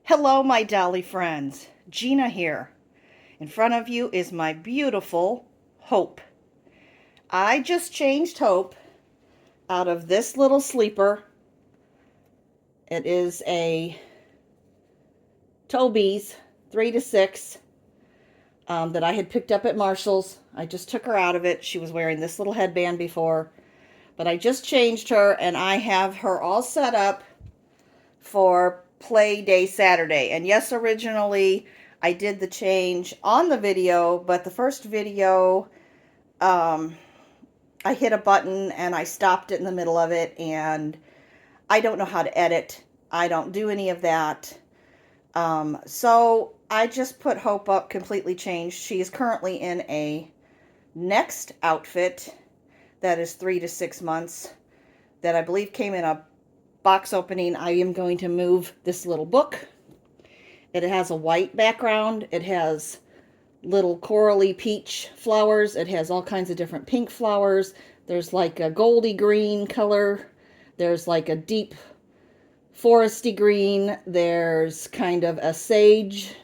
Hello, my dolly friends. Gina here. In front of you is my beautiful Hope. I just changed Hope out of this little sleeper. It is a Toby's 3 to 6 that I had picked up at Marshall's. I just took her out of it. She was wearing this little headband before, but I just changed her and I have her all set up for Play Day Saturday. And yes, originally I did the change on the video, but the first video, I hit a button and I stopped it in the middle of it, and I don't know how to edit. I don't do any of that. So I just put Hope up completely changed. She is currently in a next outfit that is 3 to 6 months that I believe came in a box opening. I am going to move this little book. It has a white background. It has little corally peach flowers. It has all kinds of different pink flowers. There's like a goldy green color. There's like a deep foresty green. There's kind of a sage,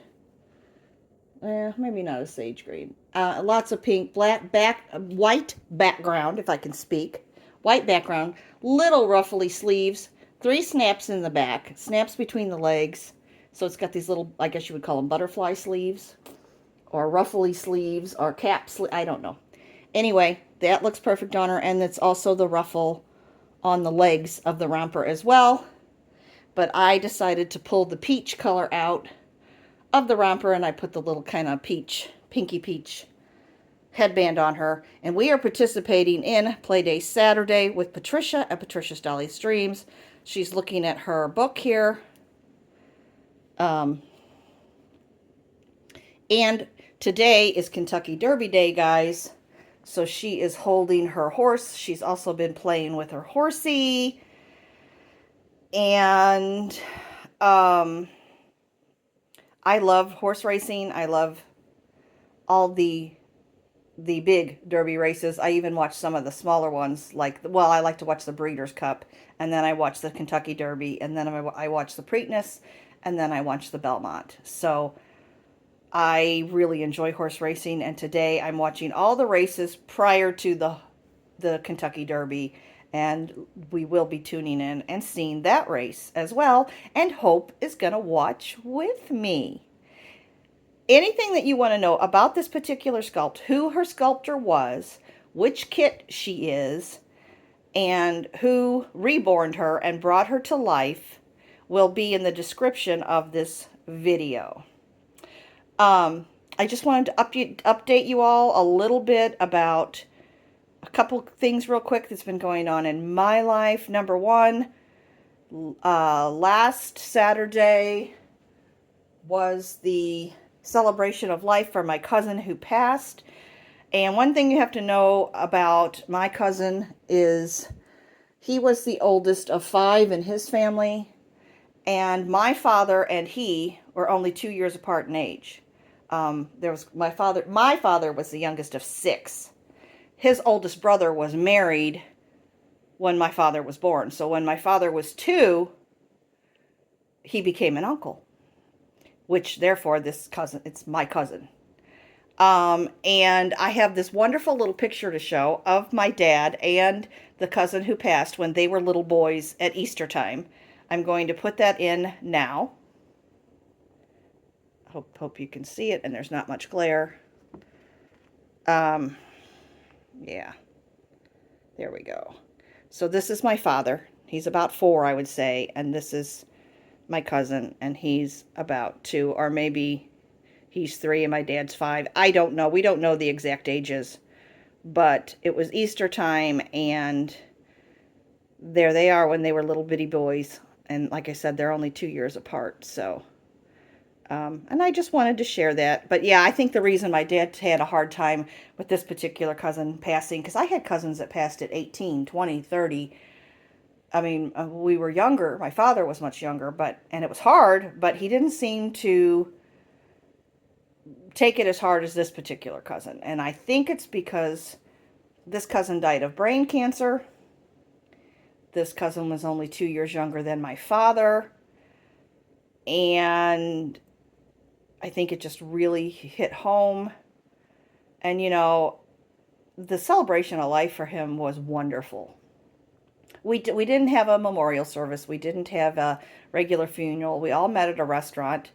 maybe not a sage green. Lots of pink, white background, if I can speak. White background, little ruffly sleeves, 3 snaps in the back, snaps between the legs. So it's got these little, I guess you would call them butterfly sleeves, or ruffly sleeves, or cap sleeves, I don't know. Anyway, that looks perfect on her, and it's also the ruffle on the legs of the romper as well. But I decided to pull the peach color out of the romper, and I put the little kind of pinky peach headband on her. And we are participating in Playday Saturday with Patricia at Patricia's Dolly Streams. She's looking at her book here. And today is Kentucky Derby Day, guys. So she is holding her horse. She's also been playing with her horsey. And I love horse racing. I love all the big Derby races. I even watch some of the smaller ones. I like to watch the Breeders' Cup. And then I watch the Kentucky Derby. And then I watch the Preakness. And then I watch the Belmont. So I really enjoy horse racing, and today I'm watching all the races prior to the Kentucky Derby, and we will be tuning in and seeing that race as well, and Hope is going to watch with me. Anything that you want to know about this particular sculpt, who her sculptor was, which kit she is, and who reborned her and brought her to life will be in the description of this video. I just wanted to update you all a little bit about a couple things real quick that's been going on in my life. Number one, last Saturday was the celebration of life for my cousin who passed. And one thing you have to know about my cousin is he was the oldest of 5 in his family. And my father and he were only 2 years apart in age. My father was the youngest of 6. His oldest brother was married when my father was born. So when my father was 2, he became an uncle, which therefore it's my cousin. And I have this wonderful little picture to show of my dad and the cousin who passed when they were little boys at Easter time. I'm going to put that in now. Hope you can see it, and there's not much glare. Yeah. There we go. So this is my father. He's about 4, I would say, and this is my cousin, and he's about 2, or maybe he's 3 and my dad's 5. I don't know. We don't know the exact ages, but it was Easter time, and there they are when they were little bitty boys. And like I said, they're only 2 years apart, so... and I just wanted to share that. But yeah, I think the reason my dad had a hard time with this particular cousin passing, because I had cousins that passed at 18, 20, 30. I mean, we were younger. My father was much younger, and it was hard, but he didn't seem to take it as hard as this particular cousin. And I think it's because this cousin died of brain cancer. This cousin was only 2 years younger than my father. And I think it just really hit home. And, you know, the celebration of life for him was wonderful. We didn't have a memorial service. We didn't have a regular funeral. We all met at a restaurant.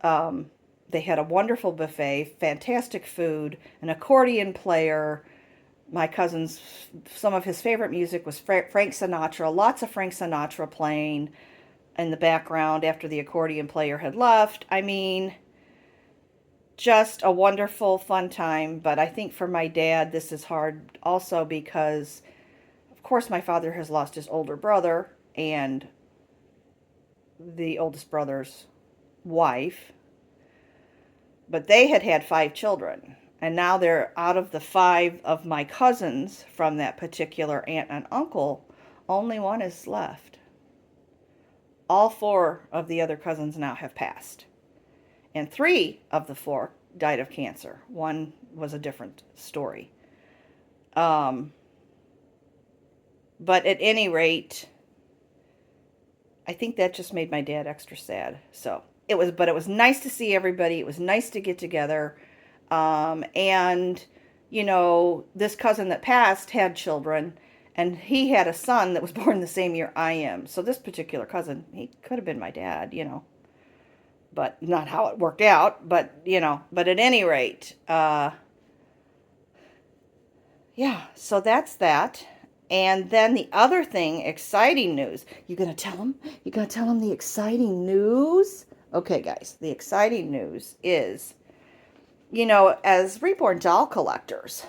Um, they had a wonderful buffet, fantastic food, an accordion player. My cousin's, some of his favorite music was Frank Sinatra, lots of Frank Sinatra playing in the background after the accordion player had left. I mean, just a wonderful, fun time. But I think for my dad, this is hard also because, of course, my father has lost his older brother and the oldest brother's wife, but they had had 5 children. And now they're out of the 5 of my cousins from that particular aunt and uncle, only one is left. All 4 of the other cousins now have passed. And 3 of the 4 died of cancer. One was a different story. Um, but at any rate, I think that just made my dad extra sad. So but it was nice to see everybody. It was nice to get together. And, you know, this cousin that passed had children, and he had a son that was born the same year I am. So this particular cousin, he could have been my dad, you know, but not how it worked out. But, you know, but at any rate, yeah, so that's that. And then the other thing, exciting news. You gonna tell them? You gonna tell them the exciting news? Okay, guys, the exciting news is, you know, as reborn doll collectors,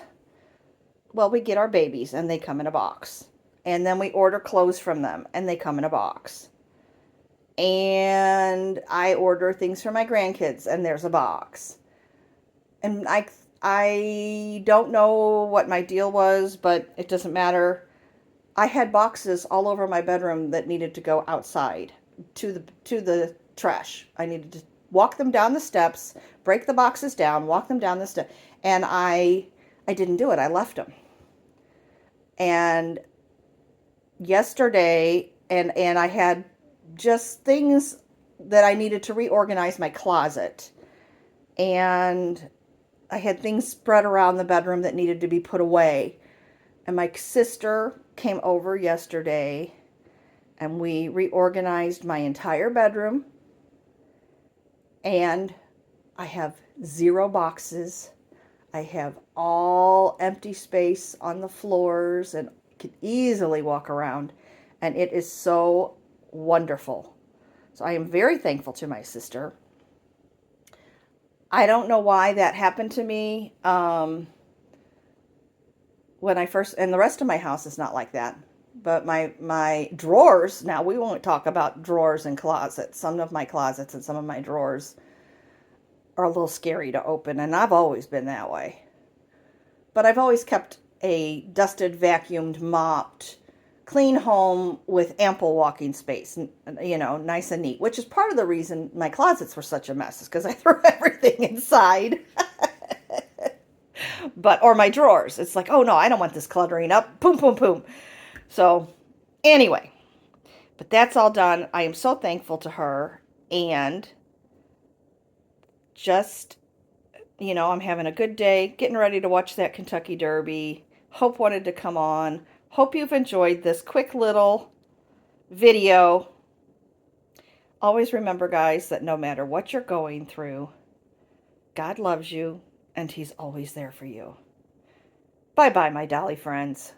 well, we get our babies and they come in a box. And then we order clothes from them and they come in a box. And I order things for my grandkids and there's a box. And I don't know what my deal was, but it doesn't matter. I had boxes all over my bedroom that needed to go outside to the trash. I needed to walk them down the steps, break the boxes down, walk them down the steps, and I didn't do it. I left them. And yesterday, and I had just things that I needed to reorganize my closet. And I had things spread around the bedroom that needed to be put away. And my sister came over yesterday and we reorganized my entire bedroom. And I have 0 boxes. I have all empty space on the floors and can easily walk around. And it is so wonderful. So I am very thankful to my sister. I don't know why that happened to me. When I first, and the rest of my house is not like that. But my drawers, now we won't talk about drawers and closets. Some of my closets and some of my drawers are a little scary to open, and I've always been that way. But I've always kept a dusted, vacuumed, mopped, clean home with ample walking space, you know, nice and neat, which is part of the reason my closets were such a mess, is because I threw everything inside. Or my drawers. It's like, oh no, I don't want this cluttering up. Boom, boom, boom. So anyway, but that's all done. I am so thankful to her. And just, you know, I'm having a good day, getting ready to watch that Kentucky Derby. Hope wanted to come on. Hope you've enjoyed this quick little video. Always remember, guys, that no matter what you're going through, God loves you and He's always there for you. Bye-bye, my dolly friends.